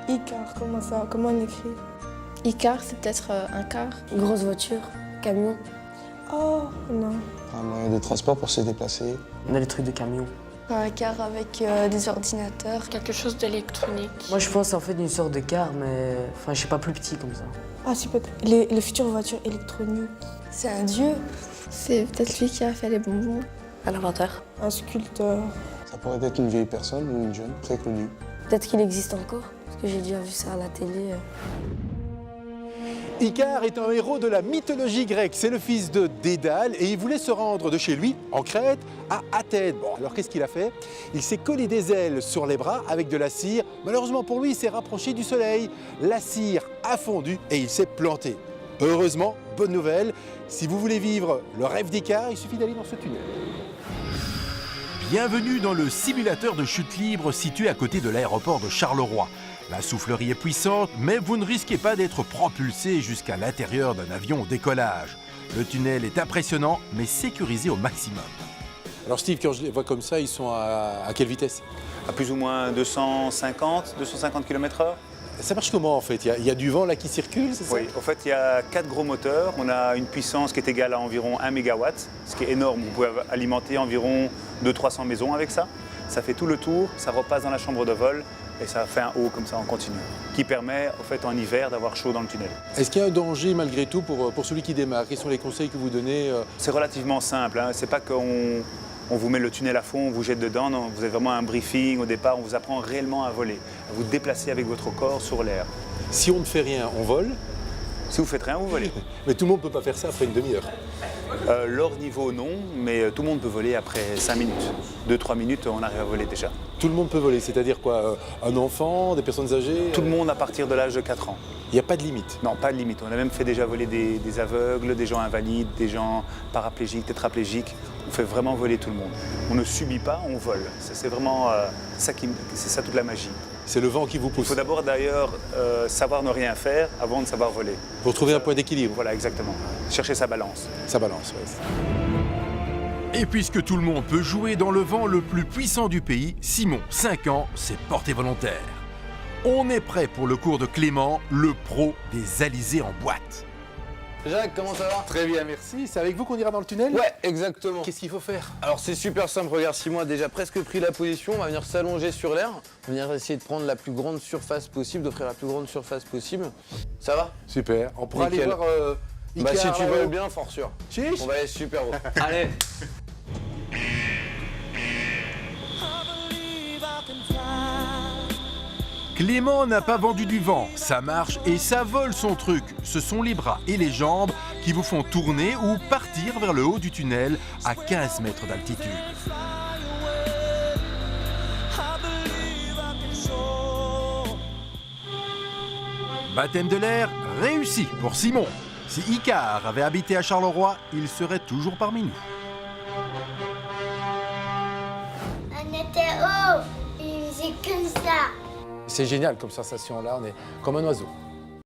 Icar, comment ça? Comment on écrit? Icar, c'est peut-être un car. Grosse voiture, camion. Oh, non. Un moyen de transport pour se déplacer. On a les trucs de camion. Un car avec des ordinateurs. Quelque chose d'électronique. Moi, je pense en fait d'une sorte de car, mais enfin, je sais pas, plus petit comme ça. Ah, c'est peut-être les futures voitures électroniques. C'est un dieu. C'est peut-être lui qui a fait les bonbons. Un inventeur. Un sculpteur. Ça pourrait être une vieille personne ou une jeune très connue. Peut-être qu'il existe encore, parce que j'ai déjà vu ça à la télé. Icare est un héros de la mythologie grecque. C'est le fils de Dédale et il voulait se rendre de chez lui, en Crète, à Athènes. Bon, alors qu'est-ce qu'il a fait? Il s'est collé des ailes sur les bras avec de la cire. Malheureusement pour lui, il s'est rapproché du soleil. La cire a fondu et il s'est planté. Heureusement, bonne nouvelle, si vous voulez vivre le rêve d'Icare, il suffit d'aller dans ce tunnel. Bienvenue dans le simulateur de chute libre situé à côté de l'aéroport de Charleroi. La soufflerie est puissante, mais vous ne risquez pas d'être propulsé jusqu'à l'intérieur d'un avion au décollage. Le tunnel est impressionnant, mais sécurisé au maximum. Alors Steve, quand je les vois comme ça, ils sont à quelle vitesse? À plus ou moins 250 km/h. Ça marche comment en fait? Il y a du vent là qui circule, c'est ça? Oui, en fait, il y a 4 gros moteurs. On a une puissance qui est égale à environ 1 MW, ce qui est énorme. Vous pouvez alimenter environ 200-300 maisons avec ça. Ça fait tout le tour, ça repasse dans la chambre de vol et ça fait un haut comme ça en continu, qui permet en fait en hiver d'avoir chaud dans le tunnel. Est-ce qu'il y a un danger malgré tout pour celui qui démarre? Quels sont les conseils que vous donnez? C'est relativement simple, hein. C'est pas qu'on vous met le tunnel à fond, on vous jette dedans. Non, vous avez vraiment un briefing au départ, on vous apprend réellement à voler, à vous déplacer avec votre corps sur l'air. Si on ne fait rien, on vole? Si vous faites rien, vous volez. Mais tout le monde ne peut pas faire ça après une demi-heure. Leur niveau, non, mais tout le monde peut voler après 5 minutes. 2-3 minutes, on arrive à voler déjà. Tout le monde peut voler, c'est-à-dire quoi? Un enfant, des personnes âgées? Tout le monde à partir de l'âge de 4 ans. Il n'y a pas de limite? Non, pas de limite. On a même fait déjà voler des aveugles, des gens invalides, des gens paraplégiques, tétraplégiques. On fait vraiment voler tout le monde. On ne subit pas, on vole. C'est vraiment c'est ça toute la magie. C'est le vent qui vous Il pousse? faut d'abord d'ailleurs savoir ne rien faire avant de savoir voler. Pour trouver un point d'équilibre? Voilà, exactement. Chercher sa balance. Ça balance, oui. Et puisque tout le monde peut jouer dans le vent le plus puissant du pays, Simon, 5 ans, s'est porté volontaire. On est prêt pour le cours de Clément, le pro des alizés en boîte. Jacques, comment ça va? Très bien, merci. C'est avec vous qu'on ira dans le tunnel? Ouais, exactement. Qu'est-ce qu'il faut faire? Alors c'est super simple, regarde, Simon a déjà presque pris la position, on va venir s'allonger sur l'air, on va venir essayer de prendre la plus grande surface possible, d'offrir la plus grande surface possible. Ça va? Super. On pourra Nickel. aller voir Bah si Icare, tu veux bien, fort sûr. Chiche. On va aller super haut. Allez. Clément n'a pas vendu du vent, ça marche et ça vole son truc. Ce sont les bras et les jambes qui vous font tourner ou partir vers le haut du tunnel à 15 mètres d'altitude. Baptême de l'air réussi pour Simon. Si Icare avait habité à Charleroi, il serait toujours parmi nous. On était haut, il faisait comme ça. C'est génial comme sensation là, on est comme un oiseau.